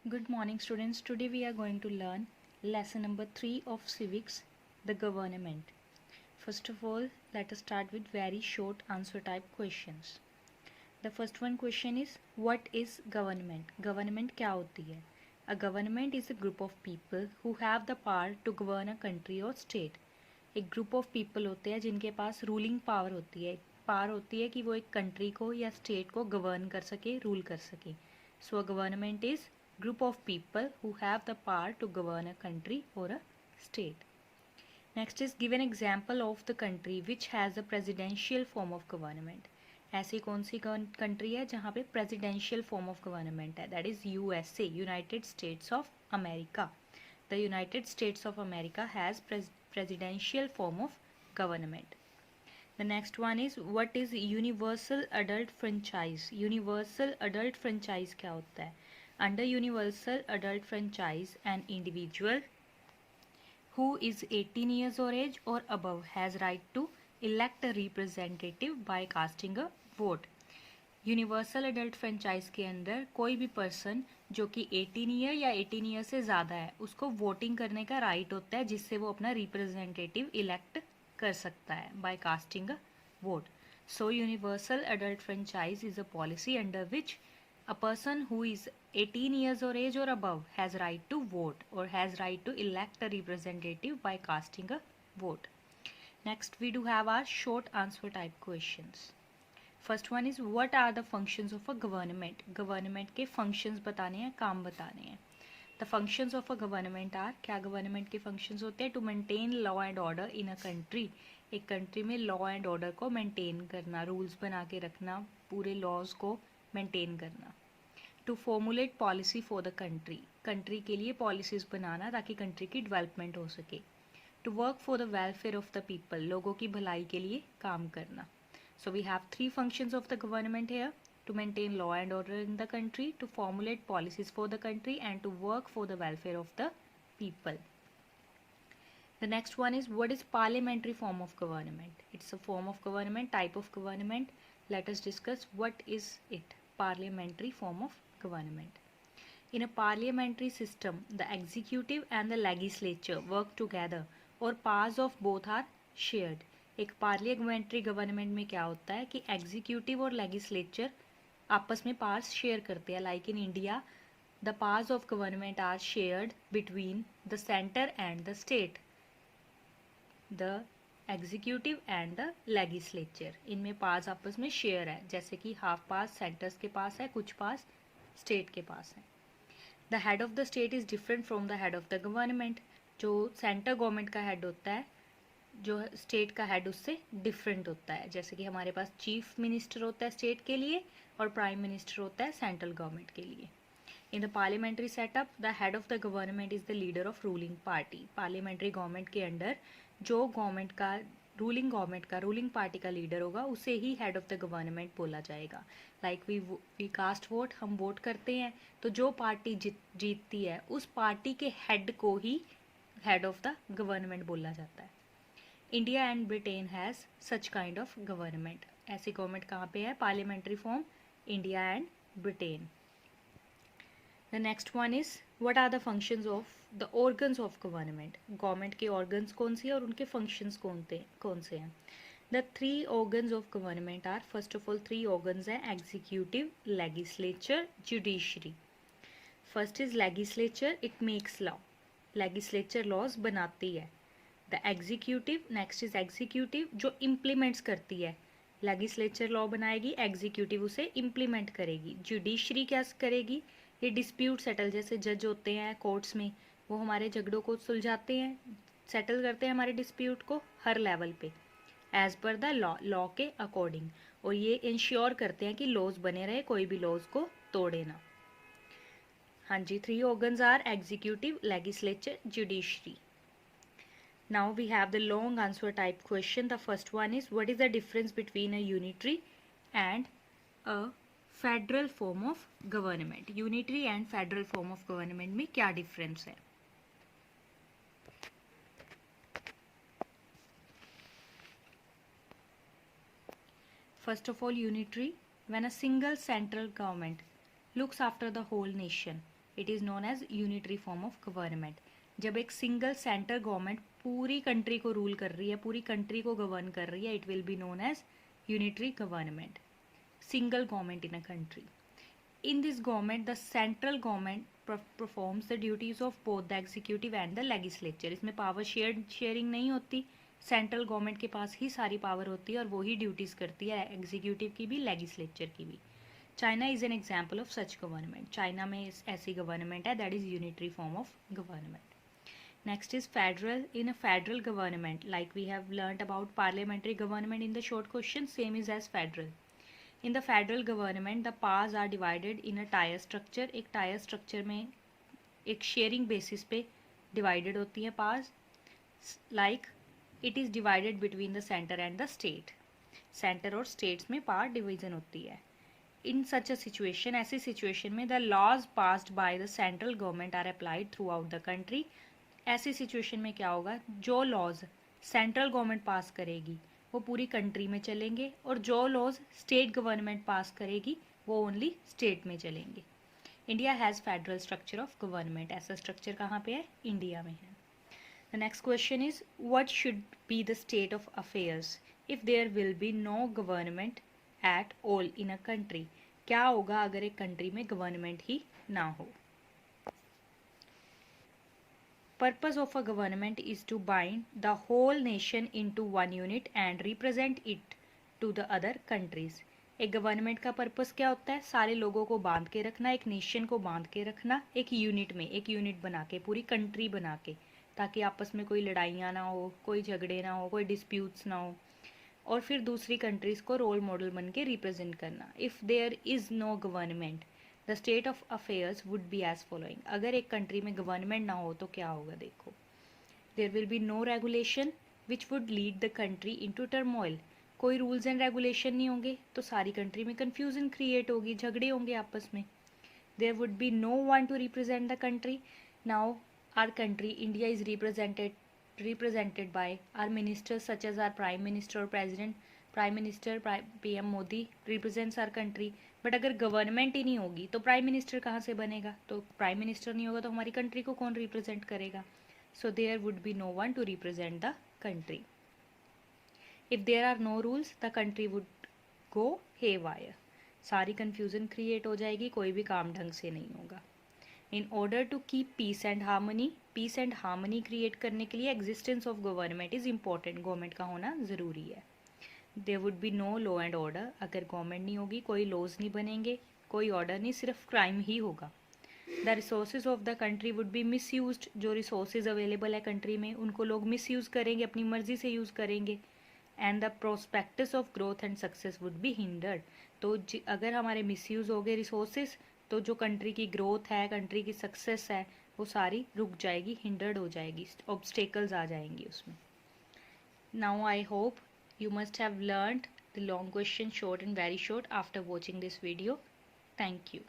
Good morning students. Today we are going to learn lesson number 3 of civics, the government. First of all, let us start with very short answer type questions. The first one question is, what is government? Government क्या होती है? A government is a group of people who have the power to govern a country or state. एक group of people होते हैं जिनके पास ruling power होती है. Power होती है कि वो एक कंट्री को या स्टेट को गवर्न कर सके, रूल कर सके. So a government is group of people who have the power to govern a country or a state. Next is, give an example of the country which has a presidential form of government. ऐसी कौन सी country है जहाँ पे presidential form of government है? That is USA, United states of America. The United states of America has presidential form of government. The next one is, what is universal adult franchise? Universal adult franchise क्या होता है? Under universal adult franchise, an individual who is 18 years of age or above has right to elect a representative by casting a vote. Universal adult franchise के अंदर कोई भी person जो कि 18 year या 18 ईयर से ज़्यादा है उसको वोटिंग करने का राइट होता है, जिससे वो अपना रिप्रेजेंटेटिव इलेक्ट कर सकता है by casting a vote. So universal adult franchise is a policy under which a person who is 18 years of age or above has right to vote or has right to elect a representative by casting a vote. Next we do have our short answer type questions. First one is, what are the functions of a government? Government के functions बताने हैं, काम बताने हैं. The functions of a government are, क्या government के functions होते हैं? To maintain law and order in a country. एक country में law and order को maintain करना, rules बना के रखना, पूरे laws को maintain करना. To formulate policy for the country. country के लिए policies बनाना ताकि country की development हो सके. To work for the welfare of the people. लोगों की भलाई के लिए काम करना. So we have three functions of the government here: to maintain law and order in the country, to formulate policies for the country, and to work for the welfare of the people. The next one is, what is parliamentary form of government? It's a form of government, type of government. Let us discuss what is it. Parliamentary form of government. In a parliamentary system, the executive and the legislature work together, or powers of both are shared. एक parliamentary government में क्या होता है कि executive और legislature आपस में powers share करते हैं. Like in India, the powers of government are shared between the centre and the state, the executive and the legislature. इनमें पावर्स आपस में शेयर है, जैसे कि हाफ पास सेंटर्स के पास है, कुछ पास स्टेट के पास है. The head of the state is different from the head of the government. जो सेंटर गवर्नमेंट का हेड होता है, जो स्टेट का हेड उससे डिफरेंट होता है. जैसे कि हमारे पास चीफ मिनिस्टर होता है स्टेट के लिए और प्राइम मिनिस्टर होता है सेंट्रल गवर्नमेंट के लिए. In the parliamentary setup, the head of the government is the leader of ruling party. Parliamentary government के अंडर जो गवर्नमेंट का रूलिंग पार्टी का लीडर होगा उसे ही हेड ऑफ द गवर्नमेंट बोला जाएगा. लाइक वी कास्ट वोट, हम वोट करते हैं, तो जो पार्टी जीतती है उस पार्टी के हेड को ही हेड ऑफ द गवर्नमेंट बोला जाता है. India and Britain has such kind of government. ऐसी गवर्नमेंट कहाँ पे है? Parliamentary form, India and Britain. The next one is, what are the functions of the organs of government? Government के organs कौन से हैं और उनके फंक्शंस कौन से हैं? The three organs of government are, first of all three organs हैं: executive, legislature, judiciary. First is legislature, it makes law. Legislature laws बनाती है. The executive, next is executive जो इम्प्लीमेंट्स करती है. लेजिस्लेचर लॉ बनाएगी, एग्जीक्यूटिव उसे implement करेगी. Judiciary क्या करेगी? ये डिस्प्यूट सेटल, जैसे जज होते हैं कोर्ट्स में, वो हमारे झगड़ों को सुलझाते हैं, सेटल करते हैं हमारे डिस्प्यूट को हर लेवल पे एज पर द लॉ के अकॉर्डिंग. और ये इंश्योर करते हैं कि लॉज बने रहे, कोई भी लॉज को तोड़े ना. हाँ जी, three organs are executive, legislature, judiciary. Now we have the long answer type question. The first one is, what is the difference between a unitary and a federal form of government? Unitary and federal form of government में क्या difference है? First of all, unitary, when a single central government looks after the whole nation. It is known as unitary form of government. जब एक single centre government पूरी country को rule कर रही है, पूरी कंट्री को गवर्न कर रही है, it will be known as unitary government. Single government in a country. In this government, the central government performs the duties of both the executive and the legislature. इसमें power sharing नहीं होती, central government के पास ही सारी power होती है और वो ही duties करती है, एग्जीक्यूटिव की भी, लेजिस्लेचर की भी. China is an example of such government. China में ऐसी गवर्नमेंट है, that is unitary form of government. Next is federal. In a federal government, like we have learned about parliamentary government in the short question, same is as federal. In the federal government, the powers are divided in a tier structure. एक tier structure में एक sharing basis पे divided होती हैं powers. Like it is divided between the center and the state. Center और states में power division होती है. In such a situation, ऐसी situation में the laws passed by the central government are applied throughout the country. ऐसी situation में क्या होगा, जो laws central government pass करेगी वो पूरी कंट्री में चलेंगे और जो लॉज स्टेट गवर्नमेंट पास करेगी वो ओनली स्टेट में चलेंगे. India has federal structure of government. ऐसा स्ट्रक्चर कहाँ पे है, इंडिया में है. The next question is what should be the state of affairs if there will be no government at all in a country. क्या होगा अगर एक कंट्री में गवर्नमेंट ही ना हो. Purpose of a government is to bind the whole nation into one unit and represent it to the other countries. एक government का purpose क्या होता है, सारे लोगों को बांध के रखना, एक नेशन को बांध के रखना एक यूनिट में, एक यूनिट बना के, पूरी कंट्री बना के, ताकि आपस में कोई लड़ाइयाँ ना हो, कोई झगड़े ना हो, कोई डिस्प्यूट्स ना हो, और फिर दूसरी कंट्रीज़ को रोल मॉडल बन के रिप्रेजेंट करना. If there is no government the state of affairs would be as following. अगर एक कंट्री में गवर्नमेंट ना हो तो क्या होगा, देखो. There will be no regulation which would lead the country into turmoil. कोई रूल्स एंड रेगुलेशन नहीं होंगे तो सारी कंट्री में कन्फ्यूजन क्रिएट होगी, झगड़े होंगे आपस में. There would be no one to represent the country. Now our country India is represented by our ministers such as our prime minister or president. Prime minister PM Modi represents our country. But अगर government ही नहीं होगी तो prime minister कहाँ से बनेगा, तो prime minister नहीं होगा तो हमारी कंट्री को कौन रिप्रेजेंट करेगा. So there would be no one to represent the country. If there are no rules the country would go haywire. सारी कन्फ्यूज़न क्रिएट हो जाएगी, कोई भी काम ढंग से नहीं होगा. In order to keep peace and harmony create करने के लिए existence of government is important. Government का होना ज़रूरी है. There would be no law and order. अगर गवर्नमेंट नहीं होगी कोई लॉज नहीं बनेंगे, कोई ऑर्डर नहीं, सिर्फ क्राइम ही होगा. The resources of the country would be misused. जो रिसोर्सेज अवेलेबल है कंट्री में उनको लोग मिसयूज़ करेंगे, अपनी मर्जी से यूज़ करेंगे. And the prospectus of growth and success would be hindered. तो अगर हमारे मिसयूज़ हो गए रिसोर्सेज तो जो कंट्री की ग्रोथ है, कंट्री की सक्सेस है, वो सारी रुक जाएगी, हिंडर्ड हो जाएगी, ऑब्स्टेकल्स आ जाएंगी उसमें. Now I hope you must have learned the long question short and very short after watching this video. Thank you.